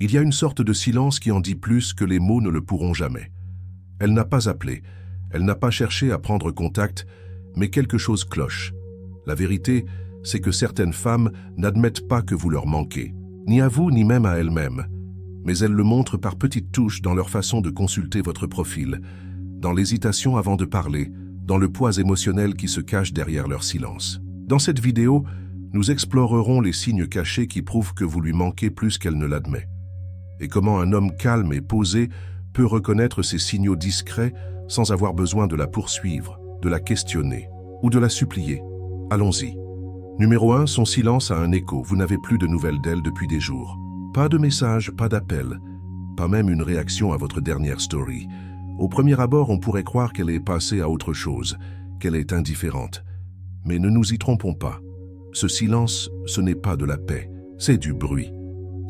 Il y a une sorte de silence qui en dit plus que les mots ne le pourront jamais. Elle n'a pas appelé, elle n'a pas cherché à prendre contact, mais quelque chose cloche. La vérité, c'est que certaines femmes n'admettent pas que vous leur manquez, ni à vous ni même à elles-mêmes. Mais elles le montrent par petites touches dans leur façon de consulter votre profil, dans l'hésitation avant de parler, dans le poids émotionnel qui se cache derrière leur silence. Dans cette vidéo, nous explorerons les signes cachés qui prouvent que vous lui manquez plus qu'elle ne l'admet. Et comment un homme calme et posé peut reconnaître ces signaux discrets sans avoir besoin de la poursuivre, de la questionner ou de la supplier. Allons-y. Numéro 1, son silence a un écho. Vous n'avez plus de nouvelles d'elle depuis des jours. Pas de message, pas d'appel, pas même une réaction à votre dernière story. Au premier abord, on pourrait croire qu'elle est passée à autre chose, qu'elle est indifférente. Mais ne nous y trompons pas. Ce silence, ce n'est pas de la paix, c'est du bruit.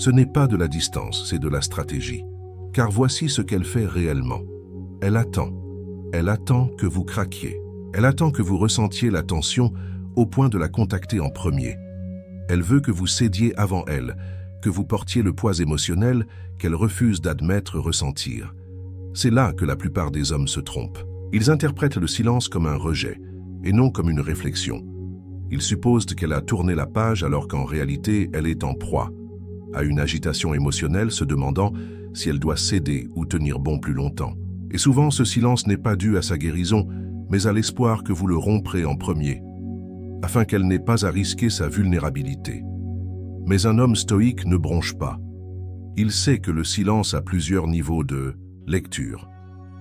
Ce n'est pas de la distance, c'est de la stratégie. Car voici ce qu'elle fait réellement. Elle attend. Elle attend que vous craquiez. Elle attend que vous ressentiez la tension au point de la contacter en premier. Elle veut que vous cédiez avant elle, que vous portiez le poids émotionnel qu'elle refuse d'admettre ressentir. C'est là que la plupart des hommes se trompent. Ils interprètent le silence comme un rejet, et non comme une réflexion. Ils supposent qu'elle a tourné la page alors qu'en réalité, elle est en proie à une agitation émotionnelle se demandant si elle doit céder ou tenir bon plus longtemps. Et souvent, ce silence n'est pas dû à sa guérison, mais à l'espoir que vous le romprez en premier, afin qu'elle n'ait pas à risquer sa vulnérabilité. Mais un homme stoïque ne bronche pas. Il sait que le silence a plusieurs niveaux de lecture.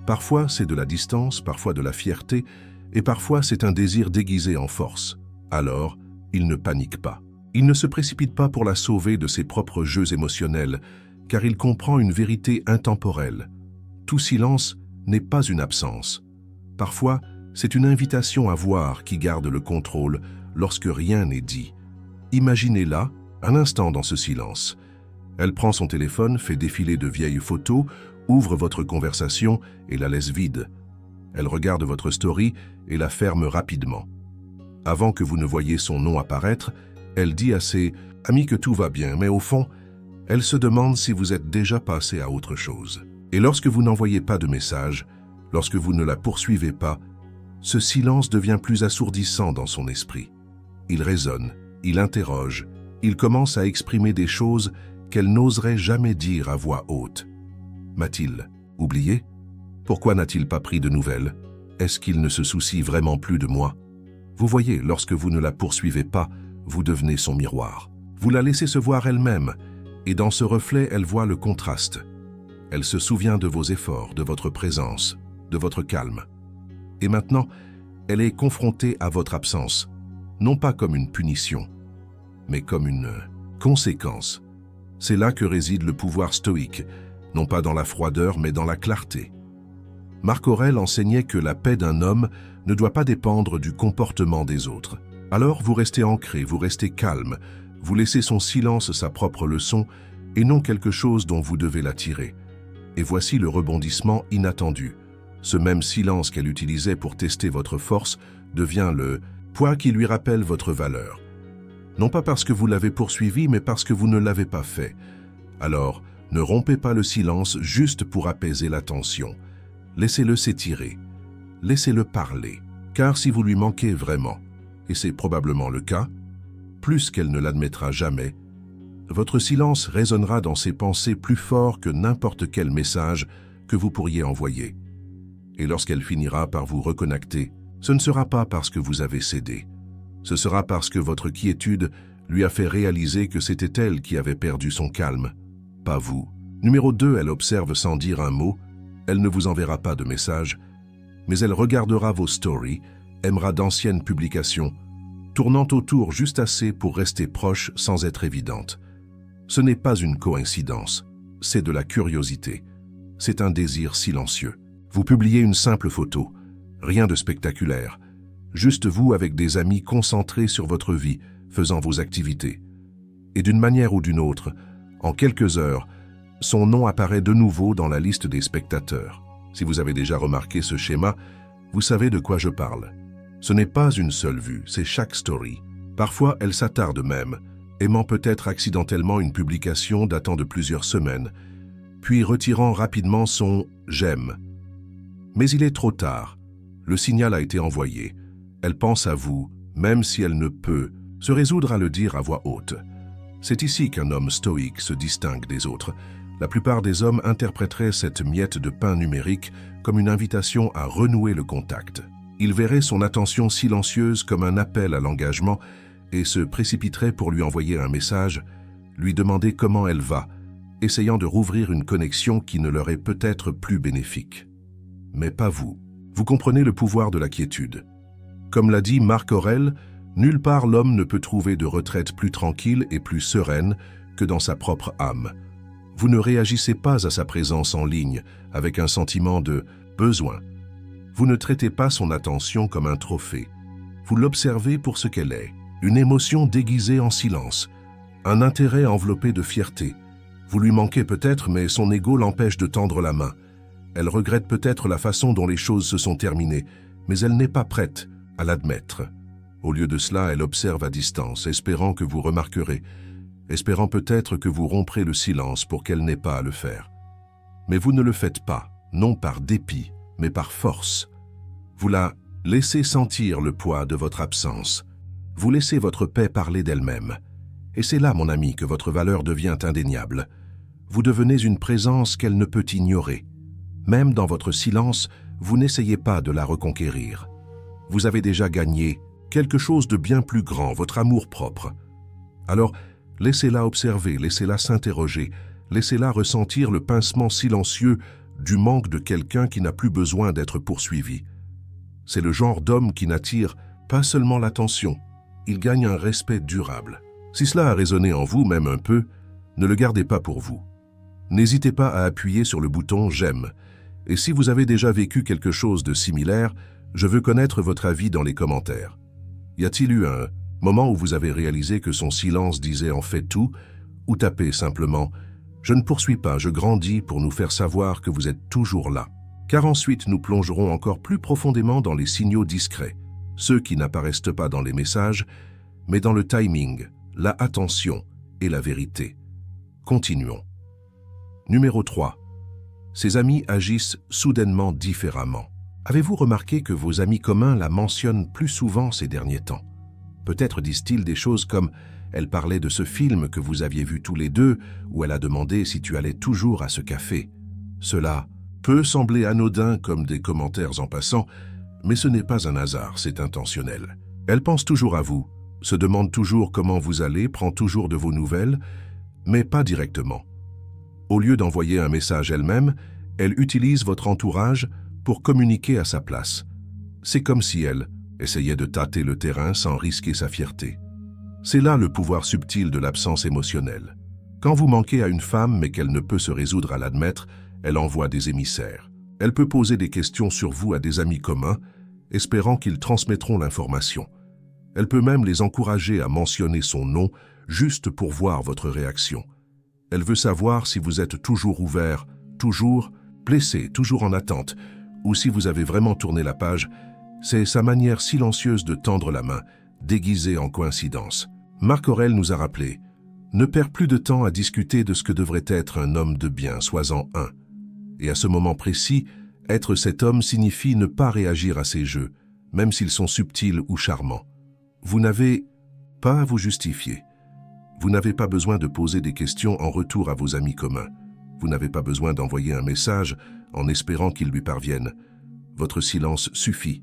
Parfois, c'est de la distance, parfois de la fierté, et parfois c'est un désir déguisé en force. Alors, il ne panique pas. Il ne se précipite pas pour la sauver de ses propres jeux émotionnels, car il comprend une vérité intemporelle. Tout silence n'est pas une absence. Parfois, c'est une invitation à voir qui garde le contrôle lorsque rien n'est dit. Imaginez-la, un instant dans ce silence. Elle prend son téléphone, fait défiler de vieilles photos, ouvre votre conversation et la laisse vide. Elle regarde votre story et la ferme rapidement. Avant que vous ne voyiez son nom apparaître, elle dit à ses amis que tout va bien, mais au fond, elle se demande si vous êtes déjà passé à autre chose. Et lorsque vous n'envoyez pas de message, lorsque vous ne la poursuivez pas, ce silence devient plus assourdissant dans son esprit. Il résonne, il interroge, il commence à exprimer des choses qu'elle n'oserait jamais dire à voix haute. M'a-t-il oublié? Pourquoi n'a-t-il pas pris de nouvelles? Est-ce qu'il ne se soucie vraiment plus de moi? Vous voyez, lorsque vous ne la poursuivez pas, vous devenez son miroir. Vous la laissez se voir elle-même, et dans ce reflet, elle voit le contraste. Elle se souvient de vos efforts, de votre présence, de votre calme. Et maintenant, elle est confrontée à votre absence, non pas comme une punition, mais comme une conséquence. C'est là que réside le pouvoir stoïque, non pas dans la froideur, mais dans la clarté. Marc Aurèle enseignait que la paix d'un homme ne doit pas dépendre du comportement des autres. Alors vous restez ancré, vous restez calme, vous laissez son silence sa propre leçon et non quelque chose dont vous devez la tirer. Et voici le rebondissement inattendu. Ce même silence qu'elle utilisait pour tester votre force devient le poids qui lui rappelle votre valeur. Non pas parce que vous l'avez poursuivi, mais parce que vous ne l'avez pas fait. Alors, ne rompez pas le silence juste pour apaiser la tension. Laissez-le s'étirer. Laissez-le parler. Car si vous lui manquez vraiment, et c'est probablement le cas, plus qu'elle ne l'admettra jamais, votre silence résonnera dans ses pensées plus fort que n'importe quel message que vous pourriez envoyer. Et lorsqu'elle finira par vous reconnecter, ce ne sera pas parce que vous avez cédé. Ce sera parce que votre quiétude lui a fait réaliser que c'était elle qui avait perdu son calme, pas vous. Numéro 2, elle observe sans dire un mot. Elle ne vous enverra pas de message, mais elle regardera vos stories, aimera d'anciennes publications, tournant autour juste assez pour rester proche sans être évidente. Ce n'est pas une coïncidence, c'est de la curiosité. C'est un désir silencieux. Vous publiez une simple photo, rien de spectaculaire, juste vous avec des amis concentrés sur votre vie, faisant vos activités. Et d'une manière ou d'une autre, en quelques heures, son nom apparaît de nouveau dans la liste des spectateurs. Si vous avez déjà remarqué ce schéma, vous savez de quoi je parle. Ce n'est pas une seule vue, c'est chaque story. Parfois, elle s'attarde même, aimant peut-être accidentellement une publication datant de plusieurs semaines, puis retirant rapidement son « j'aime ». Mais il est trop tard. Le signal a été envoyé. Elle pense à vous, même si elle ne peut se résoudre à le dire à voix haute. C'est ici qu'un homme stoïque se distingue des autres. La plupart des hommes interpréteraient cette miette de pain numérique comme une invitation à renouer le contact. Ils verraient son attention silencieuse comme un appel à l'engagement et se précipiteraient pour lui envoyer un message, lui demander comment elle va, essayant de rouvrir une connexion qui ne leur est peut-être plus bénéfique. Mais pas vous. Vous comprenez le pouvoir de la quiétude. Comme l'a dit Marc Aurèle, nulle part l'homme ne peut trouver de retraite plus tranquille et plus sereine que dans sa propre âme. Vous ne réagissez pas à sa présence en ligne avec un sentiment de besoin. Vous ne traitez pas son attention comme un trophée. Vous l'observez pour ce qu'elle est, une émotion déguisée en silence, un intérêt enveloppé de fierté. Vous lui manquez peut-être, mais son ego l'empêche de tendre la main. Elle regrette peut-être la façon dont les choses se sont terminées, mais elle n'est pas prête à l'admettre. Au lieu de cela, elle observe à distance, espérant que vous remarquerez, espérant peut-être que vous romprez le silence pour qu'elle n'ait pas à le faire. Mais vous ne le faites pas, non par dépit, mais par force. Vous la laissez sentir le poids de votre absence. Vous laissez votre paix parler d'elle-même. Et c'est là, mon ami, que votre valeur devient indéniable. Vous devenez une présence qu'elle ne peut ignorer. Même dans votre silence, vous n'essayez pas de la reconquérir. Vous avez déjà gagné quelque chose de bien plus grand, votre amour-propre. Alors, laissez-la observer, laissez-la s'interroger, laissez-la ressentir le pincement silencieux du manque de quelqu'un qui n'a plus besoin d'être poursuivi. C'est le genre d'homme qui n'attire pas seulement l'attention, il gagne un respect durable. Si cela a résonné en vous, même un peu, ne le gardez pas pour vous. N'hésitez pas à appuyer sur le bouton « J'aime ». Et si vous avez déjà vécu quelque chose de similaire, je veux connaître votre avis dans les commentaires. Y a-t-il eu un moment où vous avez réalisé que son silence disait en fait tout, ou tapez simplement « Je ne poursuis pas, je grandis » pour nous faire savoir que vous êtes toujours là. Car ensuite nous plongerons encore plus profondément dans les signaux discrets, ceux qui n'apparaissent pas dans les messages, mais dans le timing, la attention et la vérité. Continuons. Numéro 3. Ses amis agissent soudainement différemment. Avez-vous remarqué que vos amis communs la mentionnent plus souvent ces derniers temps? Peut-être disent-ils des choses comme « Elle parlait de ce film que vous aviez vu tous les deux » ou « Elle a demandé si tu allais toujours à ce café ». Cela peut sembler anodin comme des commentaires en passant, mais ce n'est pas un hasard, c'est intentionnel. Elle pense toujours à vous, se demande toujours comment vous allez, prend toujours de vos nouvelles, mais pas directement. Au lieu d'envoyer un message elle-même, elle utilise votre entourage pour communiquer à sa place. C'est comme si elle essayait de tâter le terrain sans risquer sa fierté. C'est là le pouvoir subtil de l'absence émotionnelle. Quand vous manquez à une femme mais qu'elle ne peut se résoudre à l'admettre, elle envoie des émissaires. Elle peut poser des questions sur vous à des amis communs, espérant qu'ils transmettront l'information. Elle peut même les encourager à mentionner son nom juste pour voir votre réaction. Elle veut savoir si vous êtes toujours ouvert, toujours blessé, toujours en attente, ou si vous avez vraiment tourné la page. C'est sa manière silencieuse de tendre la main, déguisée en coïncidence. Marc Aurèle nous a rappelé « Ne perds plus de temps à discuter de ce que devrait être un homme de bien, sois-en un. » Et à ce moment précis, être cet homme signifie ne pas réagir à ces jeux, même s'ils sont subtils ou charmants. Vous n'avez pas à vous justifier. Vous n'avez pas besoin de poser des questions en retour à vos amis communs. Vous n'avez pas besoin d'envoyer un message en espérant qu'il lui parvienne. Votre silence suffit.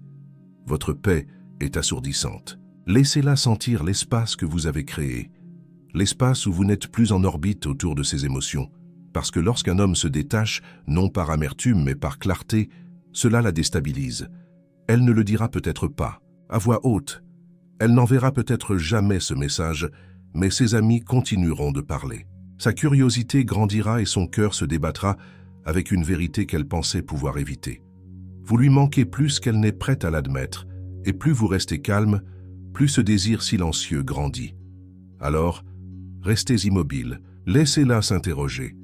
Votre paix est assourdissante. Laissez-la sentir l'espace que vous avez créé, l'espace où vous n'êtes plus en orbite autour de ses émotions. Parce que lorsqu'un homme se détache, non par amertume mais par clarté, cela la déstabilise. Elle ne le dira peut-être pas, à voix haute. Elle n'enverra peut-être jamais ce message, mais ses amis continueront de parler. Sa curiosité grandira et son cœur se débattra avec une vérité qu'elle pensait pouvoir éviter. Vous lui manquez plus qu'elle n'est prête à l'admettre, et plus vous restez calme, plus ce désir silencieux grandit. Alors, restez immobile, laissez-la s'interroger.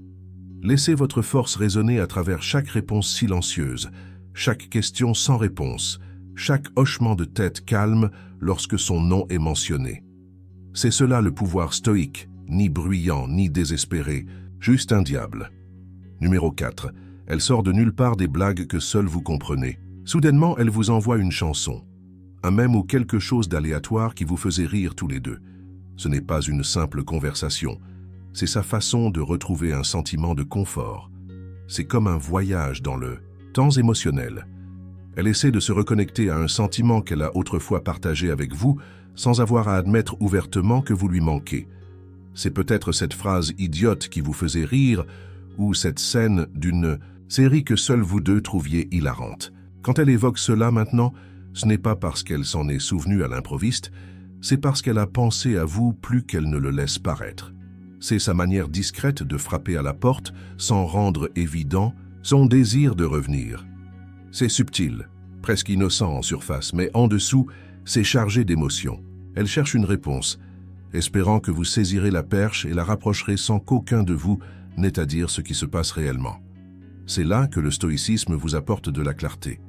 Laissez votre force résonner à travers chaque réponse silencieuse, chaque question sans réponse, chaque hochement de tête calme lorsque son nom est mentionné. C'est cela le pouvoir stoïque, ni bruyant, ni désespéré, juste un diable. Numéro 4. Elle sort de nulle part des blagues que seul vous comprenez. Soudainement, elle vous envoie une chanson, un mème ou quelque chose d'aléatoire qui vous faisait rire tous les deux. Ce n'est pas une simple conversation, c'est sa façon de retrouver un sentiment de confort. C'est comme un voyage dans le temps émotionnel. Elle essaie de se reconnecter à un sentiment qu'elle a autrefois partagé avec vous sans avoir à admettre ouvertement que vous lui manquez. C'est peut-être cette phrase idiote qui vous faisait rire ou cette scène d'une série que seuls vous deux trouviez hilarante. Quand elle évoque cela maintenant, ce n'est pas parce qu'elle s'en est souvenue à l'improviste, c'est parce qu'elle a pensé à vous plus qu'elle ne le laisse paraître. C'est sa manière discrète de frapper à la porte sans rendre évident son désir de revenir. C'est subtil, presque innocent en surface, mais en dessous, c'est chargé d'émotions. Elle cherche une réponse, espérant que vous saisirez la perche et la rapprocherez sans qu'aucun de vous n'ait à dire ce qui se passe réellement. C'est là que le stoïcisme vous apporte de la clarté.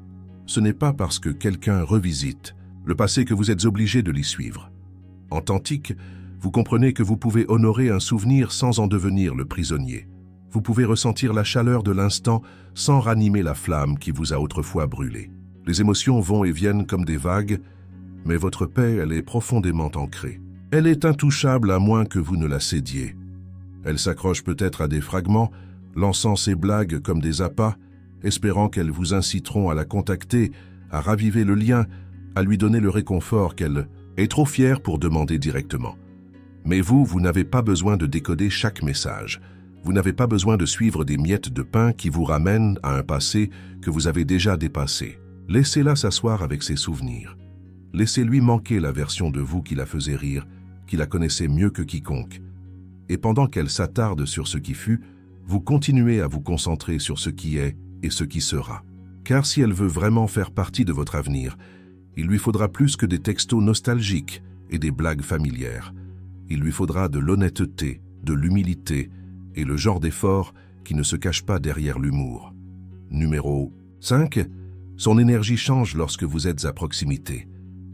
Ce n'est pas parce que quelqu'un revisite le passé que vous êtes obligé de l'y suivre. En tantique, vous comprenez que vous pouvez honorer un souvenir sans en devenir le prisonnier. Vous pouvez ressentir la chaleur de l'instant sans ranimer la flamme qui vous a autrefois brûlé. Les émotions vont et viennent comme des vagues, mais votre paix, elle est profondément ancrée. Elle est intouchable à moins que vous ne la cédiez. Elle s'accroche peut-être à des fragments, lançant ses blagues comme des appâts, espérant qu'elles vous inciteront à la contacter, à raviver le lien, à lui donner le réconfort qu'elle est trop fière pour demander directement. Mais vous n'avez pas besoin de décoder chaque message. Vous n'avez pas besoin de suivre des miettes de pain qui vous ramènent à un passé que vous avez déjà dépassé. Laissez-la s'asseoir avec ses souvenirs. Laissez-lui manquer la version de vous qui la faisait rire, qui la connaissait mieux que quiconque. Et pendant qu'elle s'attarde sur ce qui fut, vous continuez à vous concentrer sur ce qui est et ce qui sera. Car si elle veut vraiment faire partie de votre avenir, il lui faudra plus que des textos nostalgiques et des blagues familières. Il lui faudra de l'honnêteté, de l'humilité et le genre d'effort qui ne se cache pas derrière l'humour. Numéro 5. Son énergie change lorsque vous êtes à proximité.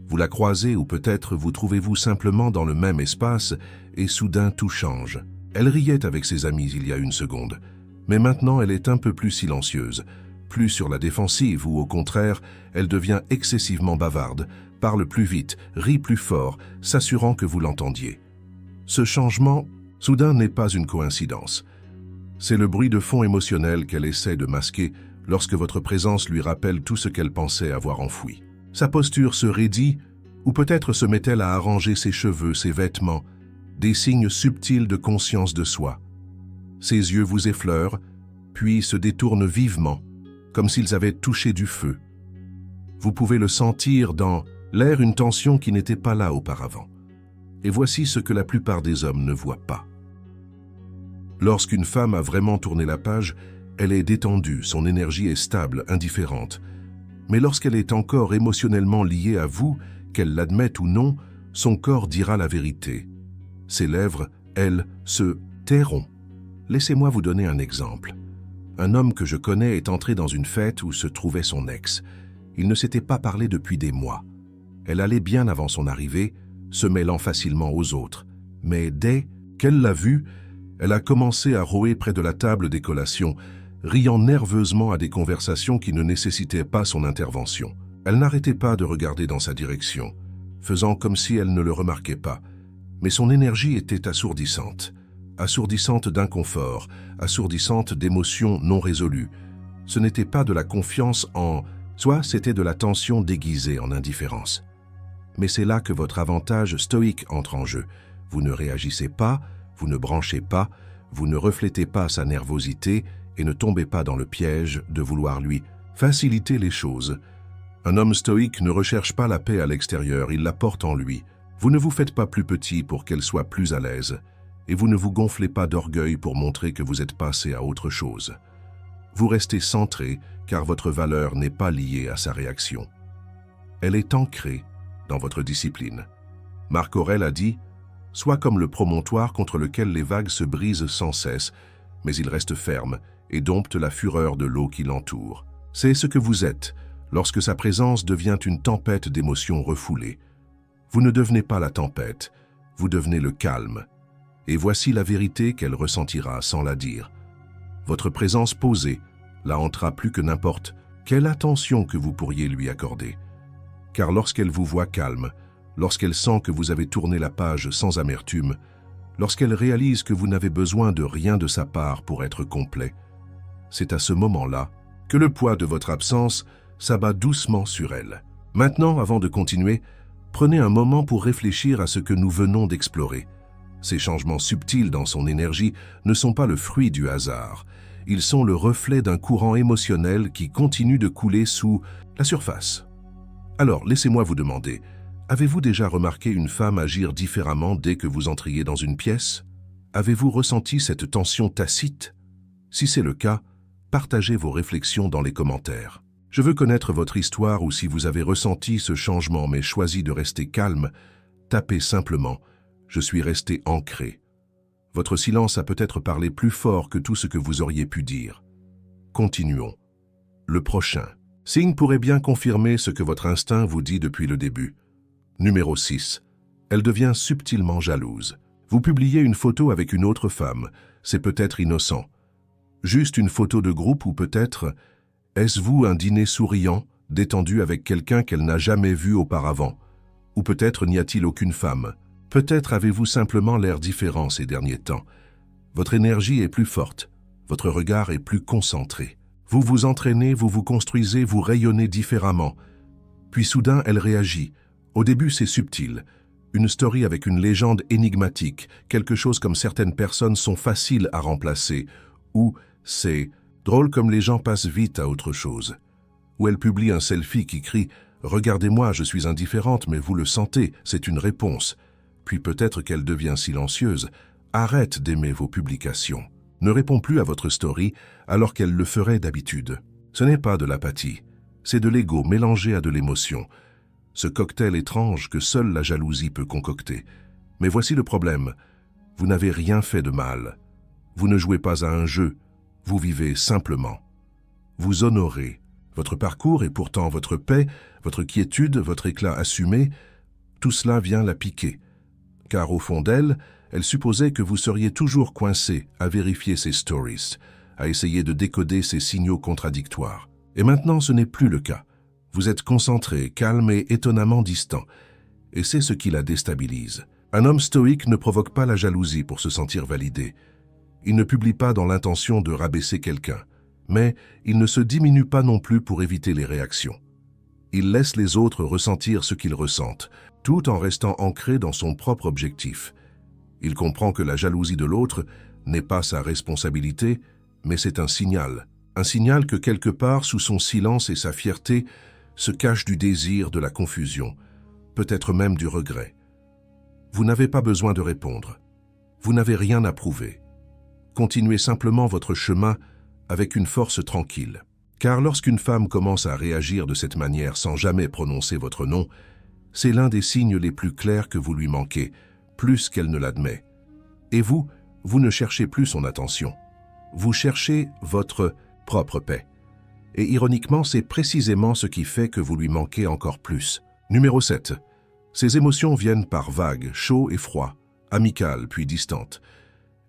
Vous la croisez ou peut-être vous trouvez-vous simplement dans le même espace et soudain tout change. Elle riait avec ses amis il y a une seconde, mais maintenant elle est un peu plus silencieuse, plus sur la défensive ou au contraire, elle devient excessivement bavarde, parle plus vite, rit plus fort, s'assurant que vous l'entendiez. Ce changement, soudain, n'est pas une coïncidence. C'est le bruit de fond émotionnel qu'elle essaie de masquer lorsque votre présence lui rappelle tout ce qu'elle pensait avoir enfoui. Sa posture se raidit, ou peut-être se met-elle à arranger ses cheveux, ses vêtements, des signes subtils de conscience de soi. Ses yeux vous effleurent, puis se détournent vivement, comme s'ils avaient touché du feu. Vous pouvez le sentir dans l'air, une tension qui n'était pas là auparavant. Et voici ce que la plupart des hommes ne voient pas. Lorsqu'une femme a vraiment tourné la page, elle est détendue, son énergie est stable, indifférente. Mais lorsqu'elle est encore émotionnellement liée à vous, qu'elle l'admette ou non, son corps dira la vérité. Ses lèvres, elles, se tairont. Laissez-moi vous donner un exemple. Un homme que je connais est entré dans une fête où se trouvait son ex. Il ne s'était pas parlé depuis des mois. Elle allait bien avant son arrivée, se mêlant facilement aux autres. Mais dès qu'elle l'a vu, elle a commencé à rôer près de la table des collations, riant nerveusement à des conversations qui ne nécessitaient pas son intervention. Elle n'arrêtait pas de regarder dans sa direction, faisant comme si elle ne le remarquait pas. Mais son énergie était assourdissante. Assourdissante d'inconfort, assourdissante d'émotions non résolues. Ce n'était pas de la confiance en soi, c'était de la tension déguisée en indifférence. Mais c'est là que votre avantage stoïque entre en jeu. Vous ne réagissez pas, vous ne branchez pas, vous ne reflétez pas sa nervosité et ne tombez pas dans le piège de vouloir lui faciliter les choses. Un homme stoïque ne recherche pas la paix à l'extérieur, il la porte en lui. Vous ne vous faites pas plus petit pour qu'elle soit plus à l'aise, et vous ne vous gonflez pas d'orgueil pour montrer que vous êtes passé à autre chose. Vous restez centré car votre valeur n'est pas liée à sa réaction. Elle est ancrée dans votre discipline. Marc Aurèle a dit « Sois comme le promontoire contre lequel les vagues se brisent sans cesse, mais il reste ferme et dompte la fureur de l'eau qui l'entoure. » C'est ce que vous êtes lorsque sa présence devient une tempête d'émotions refoulées. Vous ne devenez pas la tempête, vous devenez le calme. Et voici la vérité qu'elle ressentira sans la dire. Votre présence posée la hantera plus que n'importe quelle attention que vous pourriez lui accorder. Car lorsqu'elle vous voit calme, lorsqu'elle sent que vous avez tourné la page sans amertume, lorsqu'elle réalise que vous n'avez besoin de rien de sa part pour être complet, c'est à ce moment-là que le poids de votre absence s'abat doucement sur elle. Maintenant, avant de continuer, prenez un moment pour réfléchir à ce que nous venons d'explorer. Ces changements subtils dans son énergie ne sont pas le fruit du hasard. Ils sont le reflet d'un courant émotionnel qui continue de couler sous la surface. Alors, laissez-moi vous demander, avez-vous déjà remarqué une femme agir différemment dès que vous entriez dans une pièce? Avez-vous ressenti cette tension tacite? Si c'est le cas, partagez vos réflexions dans les commentaires. Je veux connaître votre histoire ou si vous avez ressenti ce changement mais choisi de rester calme, tapez simplement « Je suis resté ancré ». Votre silence a peut-être parlé plus fort que tout ce que vous auriez pu dire. Continuons. Le prochain signe pourrait bien confirmer ce que votre instinct vous dit depuis le début. Numéro 6. Elle devient subtilement jalouse. Vous publiez une photo avec une autre femme. C'est peut-être innocent. Juste une photo de groupe ou peut-être est-ce vous un dîner souriant, détendu avec quelqu'un qu'elle n'a jamais vu auparavant? Ou peut-être n'y a-t-il aucune femme? Peut-être avez-vous simplement l'air différent ces derniers temps. Votre énergie est plus forte, votre regard est plus concentré. Vous vous entraînez, vous vous construisez, vous rayonnez différemment. Puis soudain, elle réagit. Au début, c'est subtil. Une story avec une légende énigmatique, quelque chose comme certaines personnes sont faciles à remplacer, ou c'est drôle comme les gens passent vite à autre chose. Ou elle publie un selfie qui crie « Regardez-moi, je suis indifférente, mais vous le sentez, c'est une réponse ». Puis peut-être qu'elle devient silencieuse. Arrête d'aimer vos publications. Ne réponds plus à votre story alors qu'elle le ferait d'habitude. Ce n'est pas de l'apathie, c'est de l'ego mélangé à de l'émotion. Ce cocktail étrange que seule la jalousie peut concocter. Mais voici le problème. Vous n'avez rien fait de mal. Vous ne jouez pas à un jeu. Vous vivez simplement. Vous honorez. Votre parcours et pourtant votre paix, votre quiétude, votre éclat assumé, tout cela vient la piquer. Car au fond d'elle, elle supposait que vous seriez toujours coincé à vérifier ses stories, à essayer de décoder ses signaux contradictoires. Et maintenant, ce n'est plus le cas. Vous êtes concentré, calme et étonnamment distant. Et c'est ce qui la déstabilise. Un homme stoïque ne provoque pas la jalousie pour se sentir validé. Il ne publie pas dans l'intention de rabaisser quelqu'un. Mais il ne se diminue pas non plus pour éviter les réactions. Il laisse les autres ressentir ce qu'ils ressentent, tout en restant ancré dans son propre objectif. Il comprend que la jalousie de l'autre n'est pas sa responsabilité, mais c'est un signal que quelque part, sous son silence et sa fierté, se cache du désir, de la confusion, peut-être même du regret. Vous n'avez pas besoin de répondre. Vous n'avez rien à prouver. Continuez simplement votre chemin avec une force tranquille. Car lorsqu'une femme commence à réagir de cette manière sans jamais prononcer votre nom, c'est l'un des signes les plus clairs que vous lui manquez, plus qu'elle ne l'admet. Et vous ne cherchez plus son attention. Vous cherchez votre propre paix. Et ironiquement, c'est précisément ce qui fait que vous lui manquez encore plus. Numéro 7. Ces émotions viennent par vagues, chaud et froid, amicales puis distantes.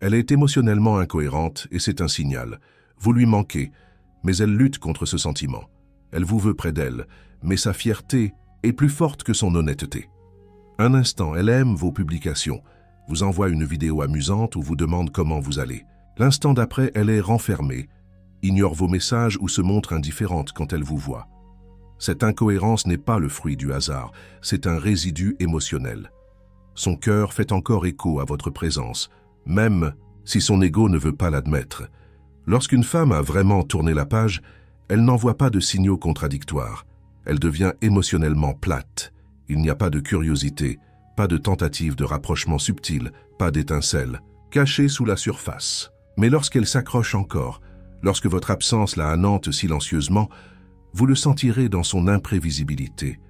Elle est émotionnellement incohérente et c'est un signal. Vous lui manquez, mais elle lutte contre ce sentiment. Elle vous veut près d'elle, mais sa fierté est plus forte que son honnêteté. Un instant, elle aime vos publications, vous envoie une vidéo amusante ou vous demande comment vous allez. L'instant d'après, elle est renfermée, ignore vos messages ou se montre indifférente quand elle vous voit. Cette incohérence n'est pas le fruit du hasard, c'est un résidu émotionnel. Son cœur fait encore écho à votre présence, même si son ego ne veut pas l'admettre. Lorsqu'une femme a vraiment tourné la page, elle n'envoie pas de signaux contradictoires. Elle devient émotionnellement plate. Il n'y a pas de curiosité, pas de tentative de rapprochement subtil, pas d'étincelle, cachée sous la surface. Mais lorsqu'elle s'accroche encore, lorsque votre absence la anéante silencieusement, vous le sentirez dans son imprévisibilité.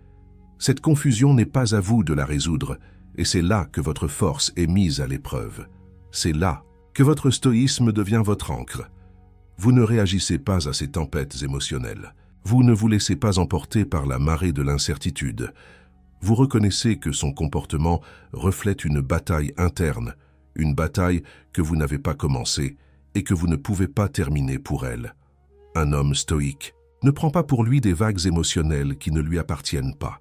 Cette confusion n'est pas à vous de la résoudre, et c'est là que votre force est mise à l'épreuve. C'est là que votre stoïsme devient votre ancre. Vous ne réagissez pas à ces tempêtes émotionnelles. Vous ne vous laissez pas emporter par la marée de l'incertitude. Vous reconnaissez que son comportement reflète une bataille interne, une bataille que vous n'avez pas commencée et que vous ne pouvez pas terminer pour elle. Un homme stoïque ne prend pas pour lui des vagues émotionnelles qui ne lui appartiennent pas.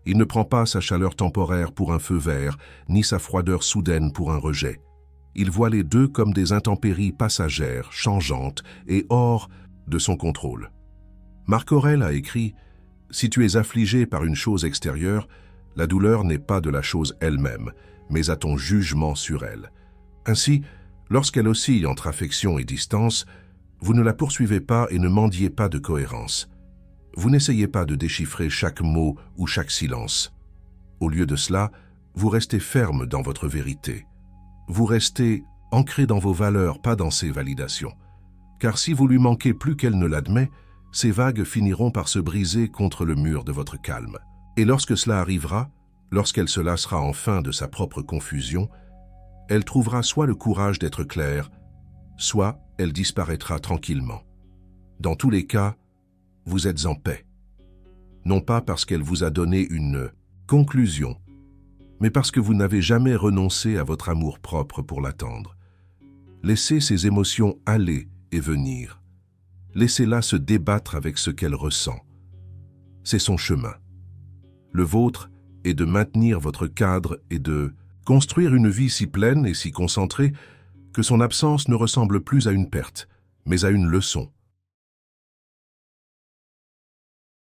Il ne prend pas sa chaleur temporaire pour un feu vert, ni sa froideur soudaine pour un rejet. Il voit les deux comme des intempéries passagères, changeantes et hors de son contrôle. Marc Aurèle a écrit « Si tu es affligé par une chose extérieure, la douleur n'est pas de la chose elle-même, mais à ton jugement sur elle. Ainsi, lorsqu'elle oscille entre affection et distance, vous ne la poursuivez pas et ne mendiez pas de cohérence. Vous n'essayez pas de déchiffrer chaque mot ou chaque silence. Au lieu de cela, vous restez ferme dans votre vérité. Vous restez ancré dans vos valeurs, pas dans ses validations. Car si vous lui manquez plus qu'elle ne l'admet, ces vagues finiront par se briser contre le mur de votre calme. Et lorsque cela arrivera, lorsqu'elle se lassera enfin de sa propre confusion, elle trouvera soit le courage d'être claire, soit elle disparaîtra tranquillement. Dans tous les cas, vous êtes en paix. Non pas parce qu'elle vous a donné une conclusion, mais parce que vous n'avez jamais renoncé à votre amour-propre pour l'attendre. Laissez ces émotions aller et venir. Laissez-la se débattre avec ce qu'elle ressent. C'est son chemin. Le vôtre est de maintenir votre cadre et de construire une vie si pleine et si concentrée que son absence ne ressemble plus à une perte, mais à une leçon.